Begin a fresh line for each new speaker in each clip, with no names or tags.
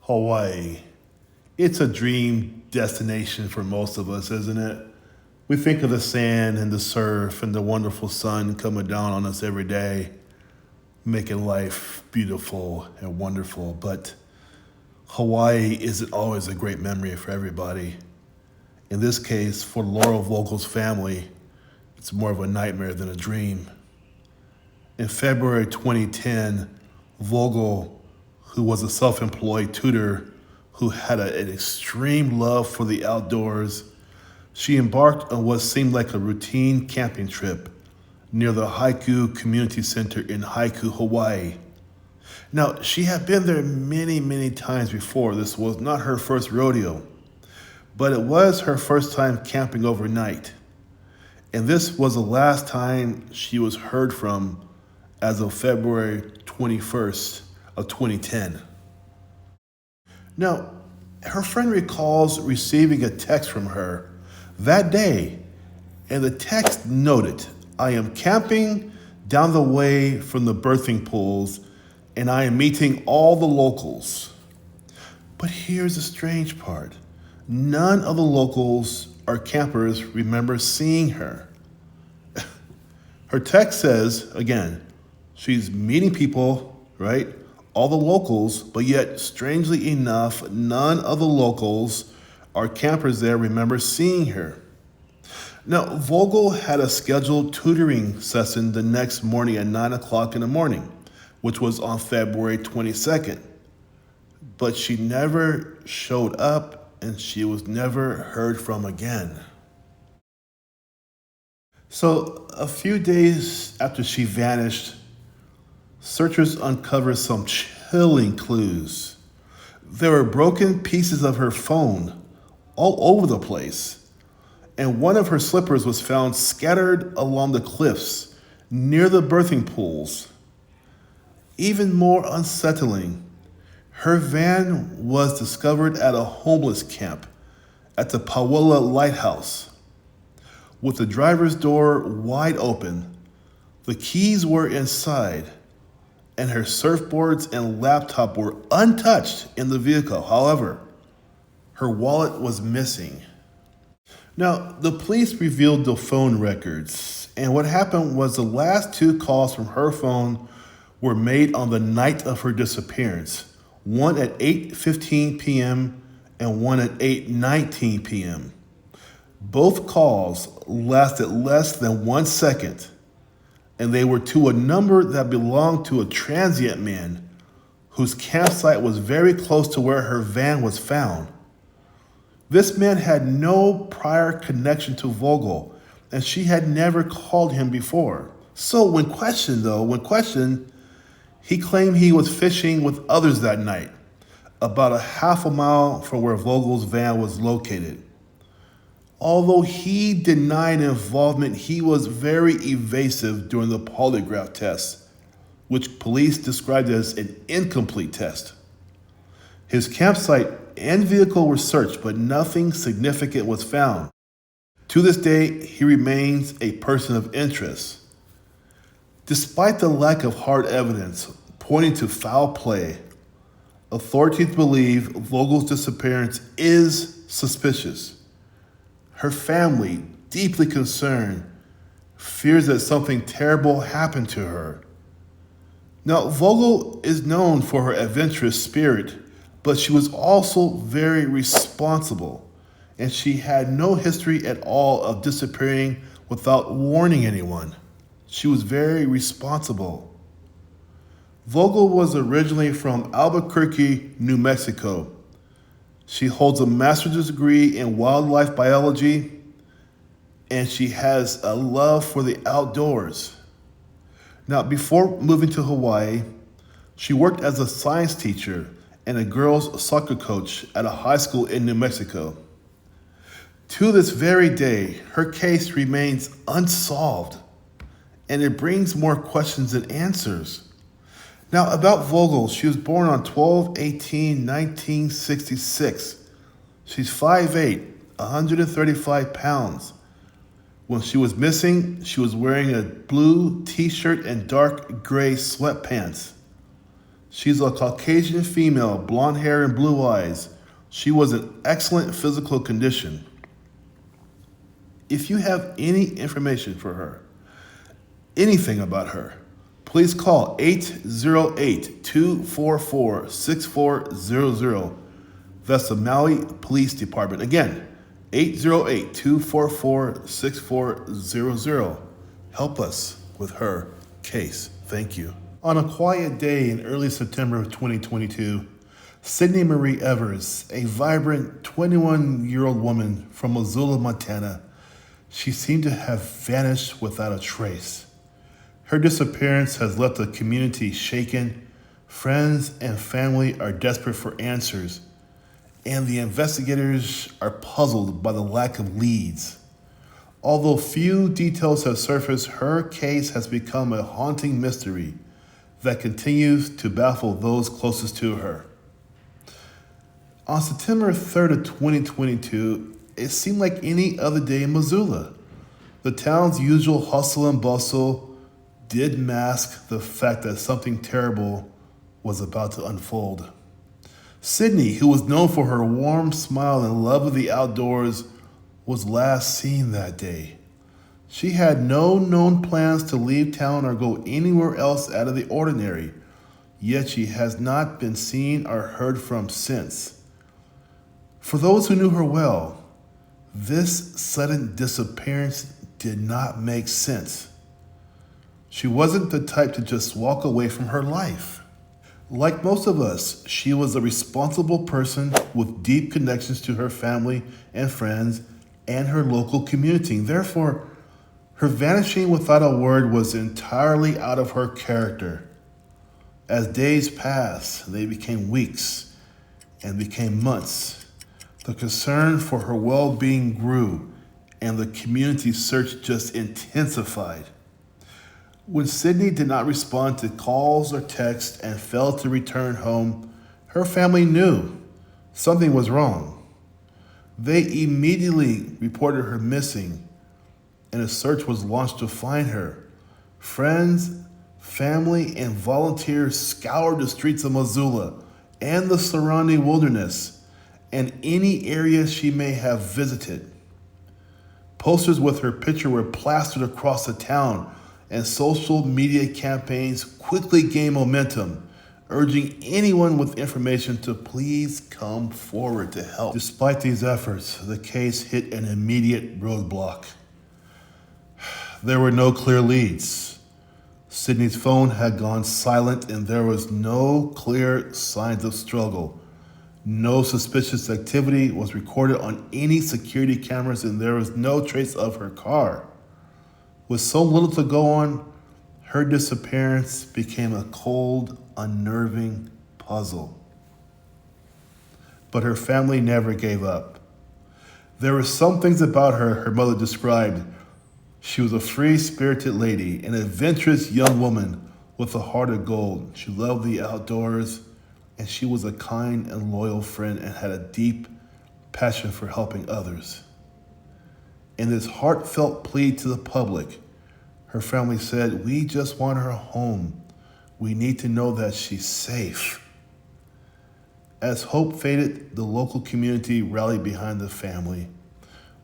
Hawaii. It's a dream destination for most of us, isn't it? We think of the sand and the surf and the wonderful sun coming down on us every day, making life beautiful and wonderful. But Hawaii isn't always a great memory for everybody. In this case, for Laura Vogel's family, it's more of a nightmare than a dream. In February 2010, Vogel, who was a self-employed tutor who had an extreme love for the outdoors, she embarked on what seemed like a routine camping trip near the Haiku Community Center in Haiku, Hawaii. Now, she had been there many times before. This was not her first rodeo, but it was her first time camping overnight. And this was the last time she was heard from as of February 21st of 2010. Now, her friend recalls receiving a text from her that day, and the text noted, "I am camping down the way from the birthing pools, and I am meeting all the locals." But here's the strange part. None of the locals or campers remember seeing her. Her text says, again, she's meeting people, right? All the locals, but yet, strangely enough, none of the locals or campers there remember seeing her. Now, Vogel had a scheduled tutoring session the next morning at 9 o'clock in the morning, which was on February 22nd. But she never showed up, and she was never heard from again. So, a few days after she vanished, searchers uncovered some chilling clues. There were broken pieces of her phone all over the place, and one of her slippers was found scattered along the cliffs near the birthing pools. Even more unsettling, her van was discovered at a homeless camp at the Pauala Lighthouse. With the driver's door wide open, the keys were inside, and her surfboards and laptop were untouched in the vehicle. However, her wallet was missing. Now, the police revealed the phone records, and what happened was the last two calls from her phone were made on the night of her disappearance, one at 8:15 p.m. and one at 8:19 p.m. Both calls lasted less than 1 second, and they were to a number that belonged to a transient man whose campsite was very close to where her van was found. This man had no prior connection to Vogel, and she had never called him before. So when questioned, he claimed he was fishing with others that night, about a half a mile from where Vogel's van was located. Although he denied involvement, he was very evasive during the polygraph test, which police described as an incomplete test. His campsite and vehicle were searched, but nothing significant was found. To this day, he remains a person of interest. Despite the lack of hard evidence pointing to foul play, authorities believe Vogel's disappearance is suspicious. Her family, deeply concerned, fears that something terrible happened to her. Now, Vogel is known for her adventurous spirit, but she was also very responsible, and she had no history at all of disappearing without warning anyone. She was very responsible. Vogel was originally from Albuquerque, New Mexico. She holds a master's degree in wildlife biology, and she has a love for the outdoors. Now, before moving to Hawaii, she worked as a science teacher and a girls' soccer coach at a high school in New Mexico. To this very day, her case remains unsolved, and it brings more questions than answers. Now, about Vogel, she was born on 12/18/1966. She's 5'8", 135 pounds. When she was missing, she was wearing a blue t-shirt and dark gray sweatpants. She's a Caucasian female, blonde hair and blue eyes. She was in excellent physical condition. If you have any information for her, anything about her, please call 808-244-6400. That's the Maui Police Department. Again, 808-244-6400. Help us with her case. Thank you. On a quiet day in early September of 2022, Sydney Marie Evers, a vibrant 21-year-old woman from Missoula, Montana, she seemed to have vanished without a trace. Her disappearance has left the community shaken. Friends and family are desperate for answers, and the investigators are puzzled by the lack of leads. Although few details have surfaced, her case has become a haunting mystery that continues to baffle those closest to her. On September 3rd of 2022, it seemed like any other day in Missoula. The town's usual hustle and bustle did mask the fact that something terrible was about to unfold. Sydney, who was known for her warm smile and love of the outdoors, was last seen that day. She had no known plans to leave town or go anywhere else out of the ordinary, yet she has not been seen or heard from since. For those who knew her well, this sudden disappearance did not make sense. She wasn't the type to just walk away from her life. Like most of us, she was a responsible person with deep connections to her family and friends and her local community. Therefore, her vanishing without a word was entirely out of her character. As days passed, they became weeks and became months. The concern for her well-being grew, and the community search just intensified. When Sydney did not respond to calls or texts and failed to return home, her family knew something was wrong. They immediately reported her missing, and a search was launched to find her. Friends, family, and volunteers scoured the streets of Missoula and the surrounding wilderness and any areas she may have visited. Posters with her picture were plastered across the town, and social media campaigns quickly gained momentum, urging anyone with information to please come forward to help. Despite these efforts, the case hit an immediate roadblock. There were no clear leads. Sydney's phone had gone silent, and there was no clear signs of struggle. No suspicious activity was recorded on any security cameras, and there was no trace of her car. With so little to go on, her disappearance became a cold, unnerving puzzle. But her family never gave up. There were some things about her mother described. She was a free-spirited lady, an adventurous young woman with a heart of gold. She loved the outdoors, and she was a kind and loyal friend and had a deep passion for helping others. In this heartfelt plea to the public, her family said, "We just want her home. We need to know that she's safe." As hope faded, the local community rallied behind the family,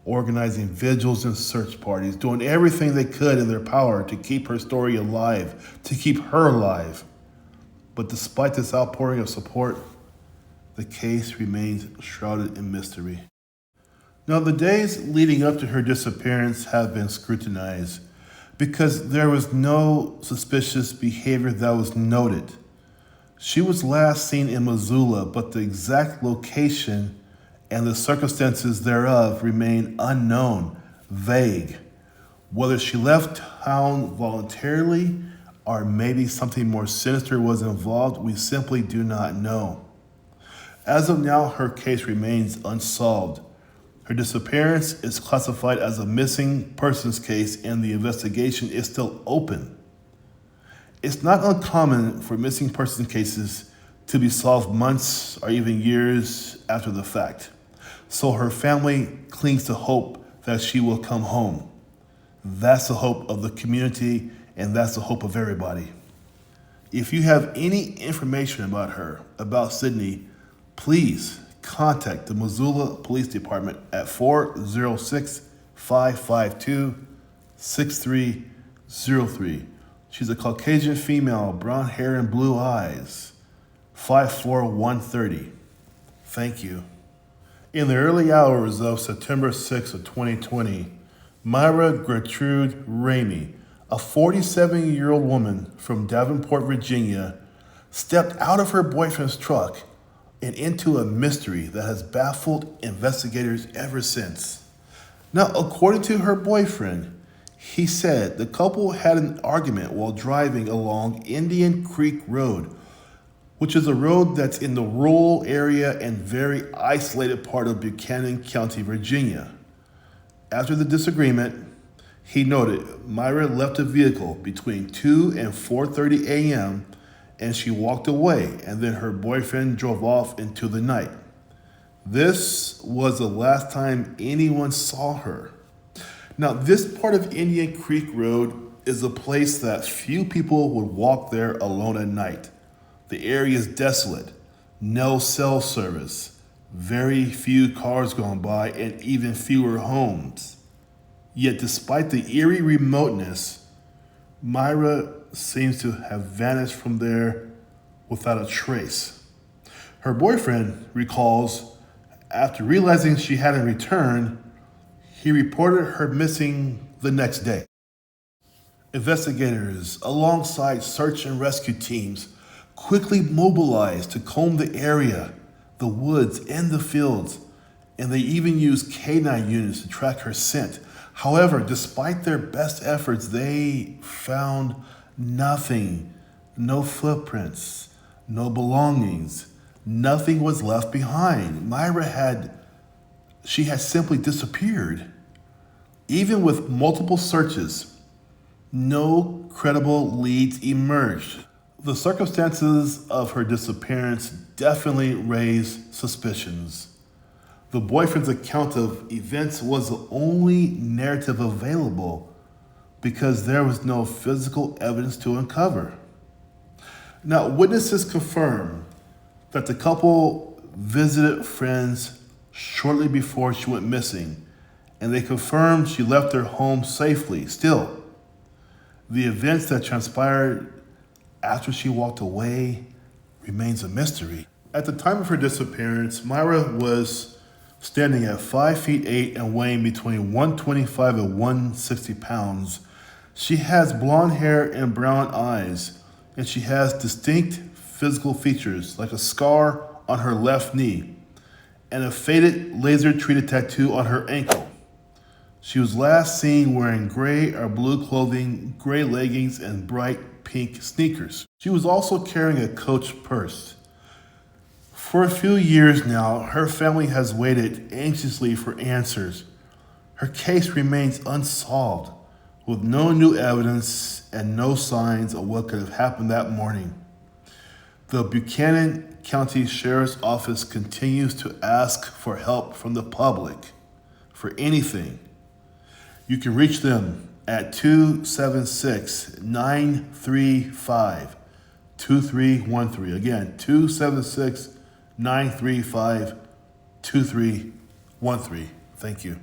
organizing vigils and search parties, doing everything they could in their power to keep her story alive, to keep her alive. But despite this outpouring of support, the case remains shrouded in mystery. Now, the days leading up to her disappearance have been scrutinized because there was no suspicious behavior that was noted. She was last seen in Missoula, but the exact location and the circumstances thereof remain unknown, vague. Whether she left town voluntarily or maybe something more sinister was involved, we simply do not know. As of now, her case remains unsolved. Her disappearance is classified as a missing persons case, and the investigation is still open. It's not uncommon for missing person cases to be solved months or even years after the fact. So her family clings to hope that she will come home. That's the hope of the community, and that's the hope of everybody. If you have any information about her, about Sydney, please contact the Missoula Police Department at 406-552-6303. She's a Caucasian female, brown hair and blue eyes, 5'4", 130. Thank you. In the early hours of September 6 of 2020, Myra Gertrude Ramey, a 47-year-old woman from Davenport, Virginia, stepped out of her boyfriend's truck and into a mystery that has baffled investigators ever since. Now, according to her boyfriend, he said the couple had an argument while driving along Indian Creek Road, which is a road that's in the rural area and very isolated part of Buchanan County, Virginia. After the disagreement, he noted Myra left the vehicle between 2 and 4:30 a.m. and she walked away, and then her boyfriend drove off into the night. This was the last time anyone saw her. Now, this part of Indian Creek Road is a place that few people would walk there alone at night. The area is desolate, no cell service, very few cars going by, and even fewer homes. Yet despite the eerie remoteness, Myra seems to have vanished from there without a trace. Her boyfriend recalls, after realizing she hadn't returned, he reported her missing the next day. Investigators, alongside search and rescue teams, quickly mobilized to comb the area, the woods, and the fields, and they even used canine units to track her scent. However, despite their best efforts, they found nothing. No footprints, no belongings, nothing was left behind. Myra had simply disappeared. Even with multiple searches, no credible leads emerged. The circumstances of her disappearance definitely raised suspicions. The boyfriend's account of events was the only narrative available because there was no physical evidence to uncover. Now, witnesses confirmed that the couple visited friends shortly before she went missing, and they confirmed she left their home safely. Still, the events that transpired after she walked away remains a mystery. At the time of her disappearance, Myra was standing at 5'8" and weighing between 125 and 160 pounds. She has blonde hair and brown eyes, and she has distinct physical features like a scar on her left knee and a faded laser-treated tattoo on her ankle. She was last seen wearing gray or blue clothing, gray leggings, and bright pink sneakers. She was also carrying a Coach purse. For a few years now, her family has waited anxiously for answers. Her case remains unsolved, with no new evidence and no signs of what could have happened that morning. The Buchanan County Sheriff's Office continues to ask for help from the public for anything. You can reach them at 276-935-2313. Again, 276-935-2313. Thank you.